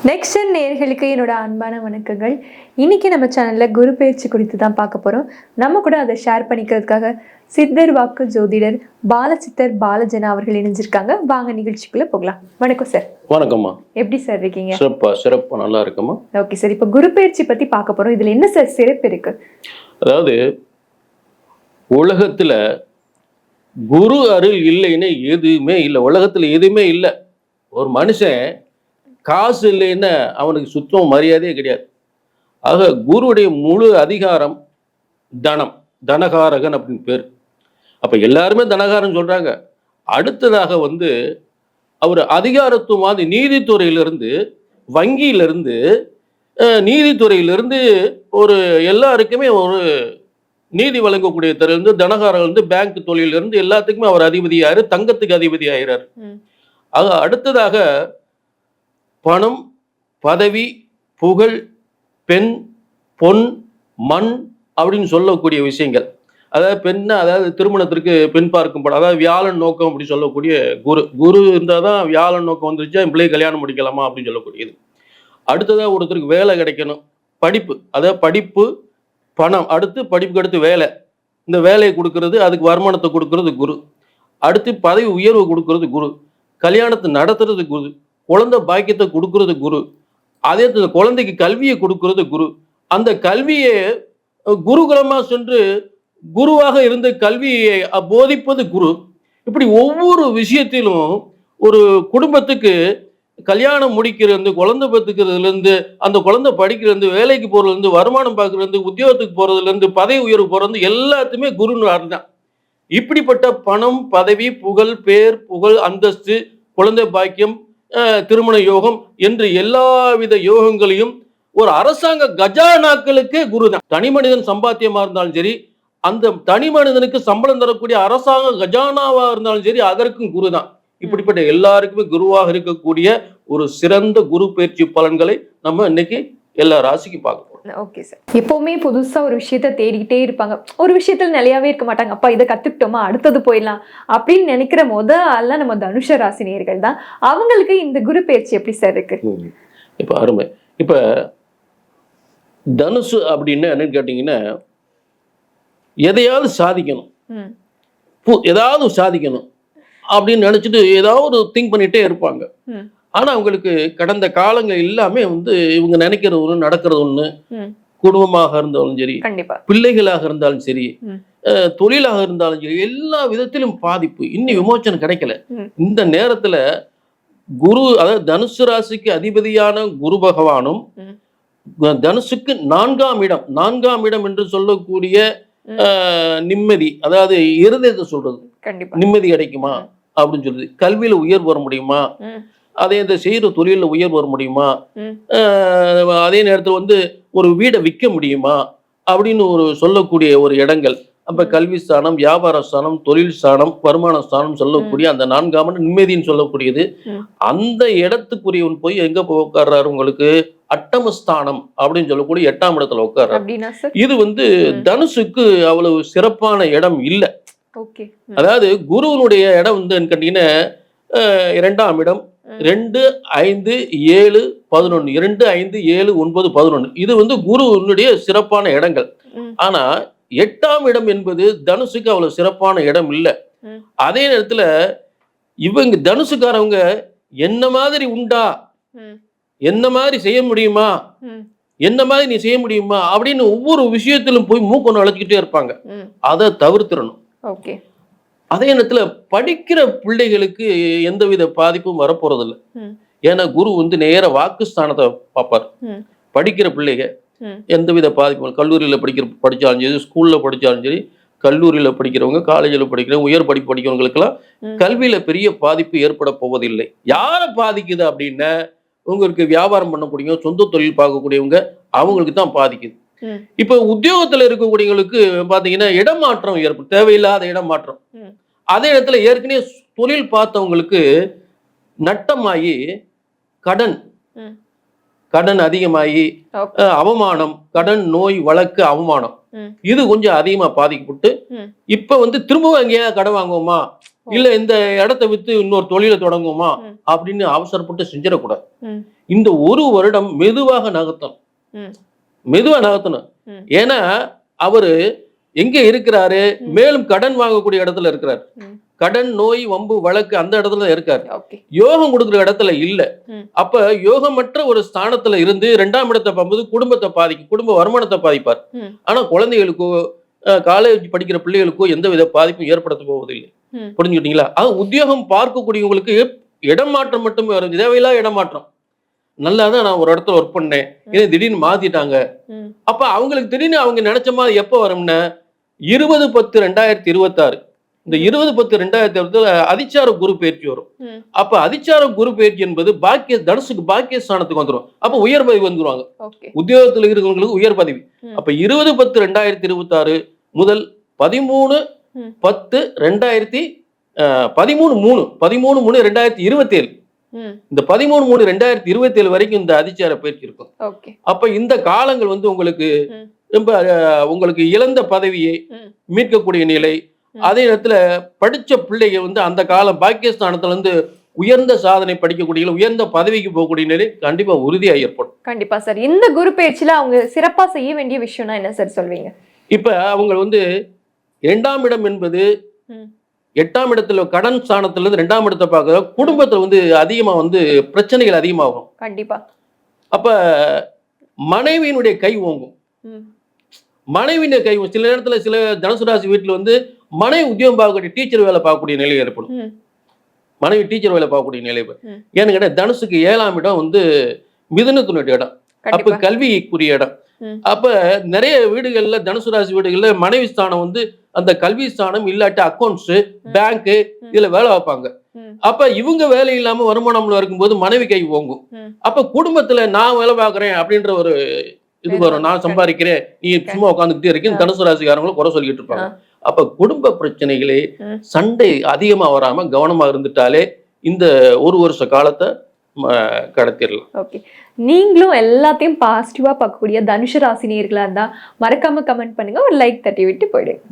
Next நேயர்களுக்கு என்னோட அன்பான வணக்கங்கள். இன்னைக்கு நம்ம சேனல்ல குரு பயிற்சி குறித்து தான் பார்க்க போறோம். நம்ம கூட அதை ஷேர் பண்ணிக்கிறதுக்காக சித்தர் வாக்கு ஜோதிடர் பாலசித்தர் பாலஜனா அவர்கள் இணைஞ்சிருக்காங்க. வாங்க நிகழ்ச்சிக்குள்ள போகலாம். வணக்கம் சார். வணக்கம்மா. எப்படி சார் இருக்கீங்க? சிறப்பா நல்லா இருக்குமா. ஓகே சார், இப்போ குரு பயிற்சி பத்தி பார்க்க போறோம். இதுல என்ன சார் சிறப்பு இருக்கு? அதாவது உலகத்துல குரு அருள் இல்லைன்னு எதுவுமே இல்லை. உலகத்துல எதுவுமே இல்லை. ஒரு மனுஷன் காசு இல்லைன்னா அவனுக்கு சுத்தம் மரியாதையே கிடையாது. ஆக குருவுடைய முழு அதிகாரம் தனம், தனகாரகன் அப்படின்னு பேர். அப்ப எல்லாருமே தனகாரன் சொல்றாங்க. அடுத்ததாக அவர் அதிகாரத்துவம் நீதித்துறையிலிருந்து, வங்கியிலிருந்து, நீதித்துறையிலிருந்து ஒரு எல்லாருக்குமே ஒரு நீதி வழங்கக்கூடிய துறையிலிருந்து, தனகாரர்லேருந்து, பேங்க் தொழிலிருந்து எல்லாத்துக்குமே அவர் அதிபதியாரு, தங்கத்துக்கு அதிபதி ஆகிறார். ஆக அடுத்ததாக பணம், பதவி, புகழ், பெண், பொன், மண் அப்படின்னு சொல்லக்கூடிய விஷயங்கள். அதாவது திருமணத்திற்கு பெண் பார்க்கும் படம், அதாவது வியாழன் நோக்கம் அப்படி சொல்லக்கூடிய குரு இருந்தால் தான் வியாழன் நோக்கம் வந்துருச்சா என் பிள்ளையை கல்யாணம் முடிக்கலாமா அப்படின்னு சொல்லக்கூடியது. அடுத்ததாக ஒருத்தருக்கு வேலை கிடைக்கணும், படிப்பு, அதாவது படிப்பு, பணம், அடுத்து படிப்புக்கு அடுத்து வேலை, இந்த வேலையை கொடுக்கறது, அதுக்கு வருமானத்தை கொடுக்கறது குரு. அடுத்து பதவி உயர்வு கொடுக்கறது குரு. கல்யாணத்தை நடத்துறது குரு. குழந்தை பாக்கியத்தை கொடுக்கறது குரு. அதே குழந்தைக்கு கல்வியை கொடுக்கறது குரு. அந்த கல்வியை குருகுலமா சென்று குருவாக இருந்து கல்வியை போதிப்பது குரு. இப்படி ஒவ்வொரு விஷயத்திலும் ஒரு குடும்பத்துக்கு கல்யாணம் முடிக்கிறது, குழந்தை பெற்றுக்கிறதுல இருந்து, அந்த குழந்தை படிக்கிறது, வேலைக்கு போறதுல இருந்து, வருமானம் பார்க்கறது, உத்தியோகத்துக்கு போறதுல இருந்து, பதவி உயர்வு போறது எல்லாத்துமே குருன்னு தான். இப்படிப்பட்ட பணம், பதவி, புகழ், பேர், புகழ், அந்தஸ்து, குழந்தை பாக்கியம், திருமண யோகம் என்று எல்லாவித யோகங்களையும் ஒரு அரசாங்க கஜானாக்களுக்கு குரு தான். தனி மனிதன் சம்பாத்தியமா இருந்தாலும் சரி, அந்த தனி மனிதனுக்கு சம்பளம் தரக்கூடிய அரசாங்க கஜானாவா இருந்தாலும் சரி, அதற்கும் குரு தான். இப்படிப்பட்ட எல்லாருக்குமே குருவாக இருக்கக்கூடிய ஒரு சிறந்த குரு பயிற்சி பலன்களை நம்ம இன்னைக்கு எல்லா ராசிக்கு பார்க்க போறோம். Okay sir. எப்பவுமே புதுசா ஒரு விஷயத்த தேடிக்கிட்டே இருப்பாங்க. ஒரு விஷயத்துல நிலையாவே இருக்க மாட்டாங்க. அப்பா இதை கத்துக்கிட்டோமா அடுத்தது போயிடலாம் அப்படின்னு நினைக்கிற முதல்ல நம்ம தனுஷ ராசி நேயர்கள் தான். அவங்களுக்கு இந்த குரு பயிற்சி எப்படி சார் இருக்கு? இப்ப அருமை. இப்ப தனுசு அப்படின்னு என்னன்னு கேட்டீங்கன்னா, எதையாவது சாதிக்கணும், ஏதாவது சாதிக்கணும் அப்படின்னு நினைச்சிட்டு ஏதாவது திங்க் பண்ணிட்டே இருப்பாங்க. ஆனா அவங்களுக்கு கடந்த காலங்கள் எல்லாமே இவங்க நினைக்கிறது ஒண்ணு, நடக்கிறது ஒண்ணு. குடும்பமாக இருந்தாலும் சரி, பிள்ளைகளாக இருந்தாலும் சரி, தொழிலாக இருந்தாலும் சரி, எல்லா விதத்திலும் பாதிப்பு. இன்னும் விமோச்சனம் கிடைக்கல. இந்த நேரத்துல குரு, அதாவது தனுசு ராசிக்கு அதிபதியான குரு பகவானும் தனுசுக்கு நான்காம் இடம் என்று சொல்லக்கூடிய நிம்மதி, அதாவது இருதயத்தை சொல்றது, நிம்மதி கிடைக்குமா அப்படின்னு சொல்றது, கல்வியில உயர்வு வர முடியுமா, அதே இந்த செய்யற தொழில உயர்வு வர முடியுமா, அதே நேரத்தில் ஒரு வீடை விற்க முடியுமா அப்படின்னு ஒரு சொல்லக்கூடிய ஒரு இடங்கள். அப்ப கல்வி ஸ்தானம், வியாபார ஸ்தானம், தொழில் ஸ்தானம், வருமான ஸ்தானம் சொல்லக்கூடிய அந்த நான்காம் நிம்மதின்னு சொல்லக்கூடியது. அந்த இடத்துக்குரியவன் போய் எங்க போய் உட்கார்றாரு, உங்களுக்கு அட்டமஸ்தானம் அப்படின்னு சொல்லக்கூடிய 8ஆம் இடத்துல உட்கார்றாரு. இது தனுசுக்கு அவ்வளவு சிறப்பான இடம் இல்லை. அதாவது குருவனுடைய இடம் கேட்டீங்கன்னா 2ஆம் இடம், 2, 5, 7, 11, 2, 5, 7, 9, 11. இது குருவனுடைய சிறப்பான இடங்கள். ஆனா 8ஆம் இடம் என்பது தனுசுக்கு அவ்வளவு சிறப்பான இடம் இல்லை. அதே நேரத்துல இவங்க தனுசுக்காரவங்க என்ன மாதிரி உண்டா, என்ன மாதிரி செய்ய முடியுமா, என்ன மாதிரி நீ செய்ய முடியுமா அப்படின்னு ஒவ்வொரு விஷயத்திலும் போய் மூக்கொண்டு அழைச்சிக்கிட்டே இருப்பாங்க. அதை தவிர்த்திடணும். அதே நேரத்துல படிக்கிற பிள்ளைகளுக்கு எந்தவித பாதிப்பும் வரப்போறதில்லை. ஏன்னா குரு நேர வாக்குஸ்தானத்தை பார்ப்பார். படிக்கிற பிள்ளைங்க எந்தவித பாதிப்பும், கல்லூரியில படிச்சாலும் சரி, ஸ்கூல்ல படிச்சாலும் சரி, கல்லூரியில படிக்கிறவங்க, காலேஜில் படிக்கிறவங்க, உயர் படிப்பு படிக்கிறவங்களுக்கெல்லாம் கல்வியில பெரிய பாதிப்பு ஏற்பட போவதில்லை. யாரை பாதிக்குது அப்படின்னா, உங்களுக்கு வியாபாரம் பண்ணக்கூடிய, சொந்த தொழில் பார்க்கக்கூடியவங்க, அவங்களுக்கு தான் பாதிக்குது. இப்ப உத்தியோகத்துல இருக்கக்கூடியவங்களுக்கு பாத்தீங்கன்னா இடமாற்றம் ஏற்படும், தேவையில்லாத இடமாற்றம். அதே இடத்துல ஏற்கனவே தொழில் பார்த்தவங்களுக்கு நட்டமாகி கடன் அதிகமாகி அவமானம், கடன், நோய், வழக்கு, அவமானம், இது கொஞ்சம் அதிகமா பாதிக்கப்பட்டு இப்ப திரும்பவும் எங்கேயாவது கடன் வாங்குவோமா இல்ல இந்த இடத்த வித்து இன்னொரு தொழிலை தொடங்குமா ம். அப்படின்னு அவசரப்பட்டு செஞ்சிடக்கூடாது. ம். இந்த 1 வருடம் மெதுவாக நகர்த்தணும். ம். மெதுவா நகர்த்தணும். ம். ஏன்னா அவரு எங்க இருக்கிறாரு, ம். மேலும் கடன் வாங்கக்கூடிய இடத்துல இருக்கிறாரு. ம். கடன், நோய், வம்பு, வழக்கு அந்த இடத்துல இருக்காரு. ஓகே. யோகம் கொடுக்குற இடத்துல இல்ல. ம். அப்ப யோகமற்ற ஒரு ஸ்தானத்துல இருந்து 2ஆம் இடத்தை பார்க்கும்போது குடும்பத்தை பாதிக்கும், குடும்ப வருமானத்தை பாதிப்பார். ம். ஆனா குழந்தைகளுக்கோ காலேஜ் படிக்கிற பிள்ளைகளுக்கோ எந்தவித பாதிப்பும் ஏற்படுத்த போவதில்லை. ம். புரிஞ்சுக்கிட்டீங்களா? அது உத்தியோகம் பார்க்கக்கூடியவங்களுக்கு இடம் மாற்றம் மட்டுமே வரும், தேவையில்லா இடமாற்றம். நல்லாதான் நான் ஒரு இடத்துல ஒர்க் பண்ணேன், இதை திடீர்னு மாத்திட்டாங்க. ம். அப்ப அவங்களுக்கு திடீர்னு அவங்க நினைச்ச மாதிரி எப்ப வரும்னா 20/10/2026. இந்த 20/10/2026 அதிச்சார குரு பயிற்சி வரும். ம். அப்ப அதிச்சார குரு பயிற்சி என்பது தனுசுக்கு பாக்கிய ஸ்தானத்துக்கு வந்துரும். அப்ப உயர் பதவி வந்துருவாங்க. ஓகே. உத்தியோகத்தில் இருக்கிறவங்களுக்கு உயர் பதவி. ம். அப்ப 20/10/2026 முதல் 13/10/2000 13/3/2027 ம். இந்த 13/3/2027 வரைக்கும் இந்த அதிச்சார பயிற்சி இருக்கும். ஓகே. அப்ப இந்த காலங்கள் வந்து உங்களுக்கு ம். ரொம்ப உங்களுக்கு இழந்த பதவியை ம். மீட்கக்கூடிய நிலை. ம். அதே நேரத்துல படிச்ச பிள்ளைங்க வந்து அந்த காலம் பாக்கியஸ்தானத்துல இருந்து உயர்ந்த சாதனை படிக்கக்கூடிய உயர்ந்த பதவிக்கு போகக்கூடிய நிலை கண்டிப்பா உறுதியா ஏற்படும். கண்டிப்பா சார். இந்த குரு பயிற்சியில அவங்க சிறப்பா செய்ய வேண்டிய விஷயம்னா என்ன சார் சொல்வீங்க? இப்ப அவங்க வந்து 2ஆம் இடம் என்பது ம். 8ஆம் இடத்துல கடன் ஸ்தானத்துல இருந்து 2ஆம் இடத்தை பார்க்கிற குடும்பத்துல வந்து அதிகமா வந்து பிரச்சனைகள் அதிகமாகும். கண்டிப்பா. அப்ப மனைவியினுடைய கை ஓங்கும். ம். மனைவியினுடைய கை சில நேரத்துல சில தனுசு ராசி வீட்டுல வந்து மனைவி உத்தியோகம் பார்க்கக்கூடிய டீச்சர் வேலை பார்க்கக்கூடிய நிலை ஏற்படும். ம். மனைவி டீச்சர் வேலை பார்க்கக்கூடிய நிலை ம். ஏன்னு கேட்டா தனுசுக்கு 7ஆம் இடம் வந்து மிதுனத்தினுடைய இடம். அப்ப கண்டிப்பா. கல்விக்குரிய இடம். ம். அப்ப நிறைய வீடுகள்ல தனுசு ராசி வீடுகள்ல மனைவி ஸ்தானம் வந்து அந்த கல்வி ஸ்தானம் இல்லாட்டி அக்கௌண்ட்ஸ், பேங்க் இதுல வேலை வைப்பாங்க. ம். அப்ப இவங்க வேலை இல்லாம வருமானம்ல இருக்கும்போது மனைவி கை ஓங்கும். ம். அப்ப குடும்பத்துல நான் வேலை பார்க்கறேன் அப்படின்ற ஒரு இது வரும். நான் சம்பாதிக்கிறேன், நீ சும்மா உட்காந்துக்கிட்டே இருக்கீங்க, தனுசு ராசிக்காரங்களும் குறை சொல்லிட்டு இருப்பாங்க. அப்ப குடும்ப பிரச்சனைகளே சண்டை அதிகமா வராம கவனமா இருந்துட்டாலே இந்த 1 வருஷ காலத்தை கடத்திடலாம். ஓகே. நீங்களும் எல்லாத்தையும் பாசிட்டிவா பார்க்கக்கூடிய தனுஷ ராசி நேயர்களா இருந்தா மறக்காம கமெண்ட் பண்ணுங்க, ஒரு லைக் தட்டி விட்டு போயிடுங்க.